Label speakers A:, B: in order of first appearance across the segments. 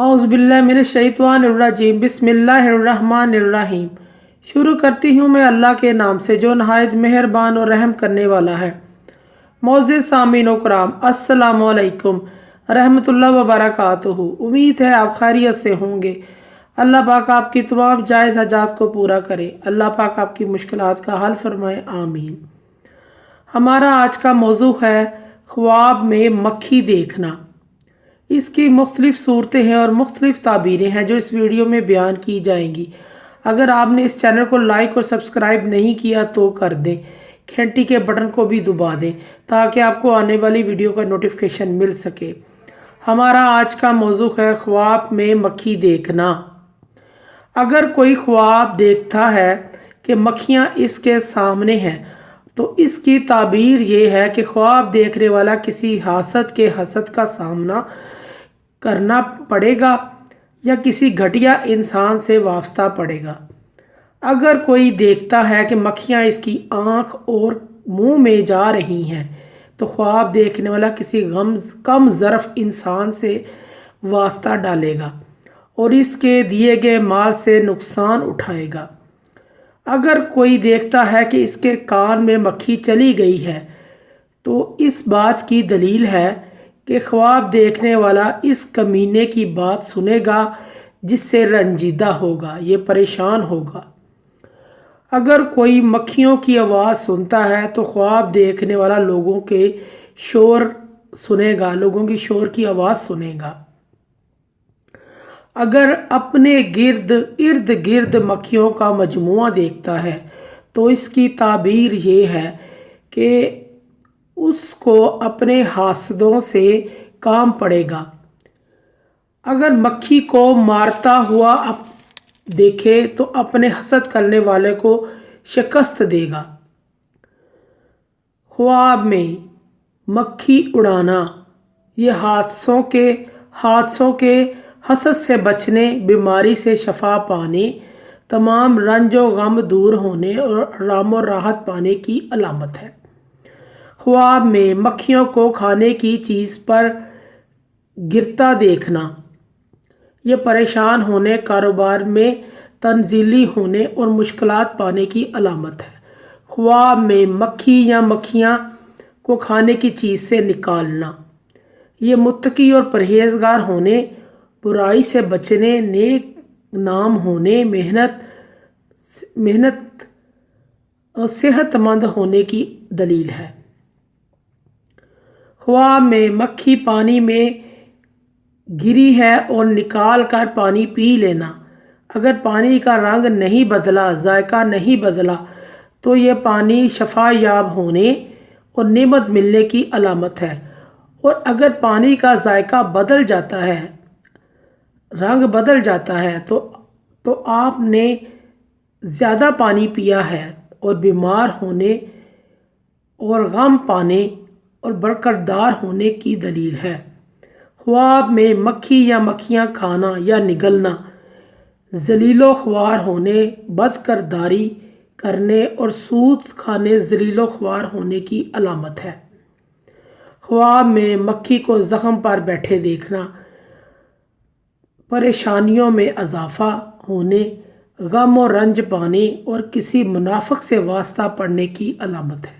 A: औज़ुबिल्लाहि मिनश्शैतानिर्रजीम बिस्मिल्लाहिर्रहमानिर्रहीम। शुरू करती हूँ मैं अल्लाह के नाम से जो नहायत मेहरबान और रहम करने वाला है। मोअज़्ज़िज़ सामीन व कराम, अस्सलामु अलैकुम रहमतुल्लाहि व बरकातुहू। उम्मीद है आप खैरियत से होंगे। अल्लाह पाक आपकी तमाम जायज़ हाजात को पूरा करे। अल्लाह पाक आपकी मुश्किलात का हल फरमाए, आमीन। हमारा आज का मौजू है ख्वाब में मक्खी देखना। इसकी मुख्तलिफ़ सूरतें हैं और मुख्तलिफ़ ताबीरें हैं जो इस वीडियो में बयान की जाएंगी। अगर आपने इस चैनल को लाइक और सब्सक्राइब नहीं किया तो कर दें, घंटी के बटन को भी दबा दें ताकि आपको आने वाली वीडियो का नोटिफिकेशन मिल सके। हमारा आज का मौजू है ख्वाब में मक्खी देखना। अगर कोई ख्वाब देखता है कि मक्खियाँ इसके सामने हैं तो इसकी ताबीर ये है कि ख्वाब देखने वाला किसी हसद का सामना करना पड़ेगा या किसी घटिया इंसान से वास्ता पड़ेगा। अगर कोई देखता है कि मक्खियाँ इसकी आँख और मुंह में जा रही हैं तो ख्वाब देखने वाला किसी कम ज़रफ़ इंसान से वास्ता डालेगा और इसके दिए गए माल से नुकसान उठाएगा। अगर कोई देखता है कि इसके कान में मक्खी चली गई है तो इस बात की दलील है कि ख्वाब देखने वाला इस कमीने की बात सुनेगा जिससे रंजीदा होगा, ये परेशान होगा। अगर कोई मक्खियों की आवाज़ सुनता है तो ख्वाब देखने वाला लोगों के शोर सुनेगा, लोगों की शोर की आवाज़ सुनेगा। अगर अपने इर्द गिर्द मक्खियों का मजमुआ देखता है तो इसकी ताबीर ये है कि उसको अपने हासदों से काम पड़ेगा। अगर मक्खी को मारता हुआ देखे तो अपने हसद करने वाले को शिकस्त देगा। ख्वाब में मक्खी उड़ाना, ये हादसों के हसद से बचने, बीमारी से शफा पाने, तमाम रंजो गम दूर होने और आराम और राहत पाने की अलामत है। ख्वाब में मक्खियों को खाने की चीज़ पर गिरता देखना, ये परेशान होने, कारोबार में तंजीली होने और मुश्किलात पाने की अलामत है। ख्वाब में मक्खी या मक्खियाँ को खाने की चीज़ से निकालना, ये मुत्तकी और परहेजगार होने, बुराई से बचने, नेक नाम होने, मेहनत और सेहतमंद होने की दलील है। ख्वाब में मक्खी पानी में गिरी है और निकाल कर पानी पी लेना, अगर पानी का रंग नहीं बदला, जायका नहीं बदला तो ये पानी शफा याब होने और नेमत मिलने की अलामत है। और अगर पानी का जायका बदल जाता है, रंग बदल जाता है तो आपने ज़्यादा पानी पिया है और बीमार होने और गम पाने और बरकरार होने की दलील है। ख्वाब में मक्खी या मक्खियाँ खाना या निगलना जलीलो ख्वार होने, बदकरदारी करने और सूद खाने जलीलो ख्वार होने की अलामत है। ख्वाब में मक्खी को ज़ख्म पर बैठे देखना, परेशानियों में इजाफ़ा होने, गम और रंज पाने और किसी मुनाफिक से वास्ता पड़ने की अलामत है।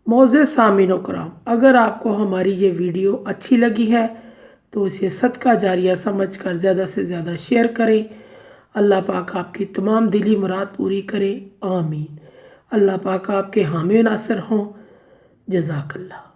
A: मोअज़्ज़िज़ सामीन व कराम, अगर आपको हमारी ये वीडियो अच्छी लगी है तो इसे सदका जारिया समझकर ज़्यादा से ज़्यादा शेयर करें। अल्लाह पाक आपकी तमाम दिली मुराद पूरी करे, आमीन। अल्लाह पाक आपके हामी नासिर हों। जज़ाकल्लाह।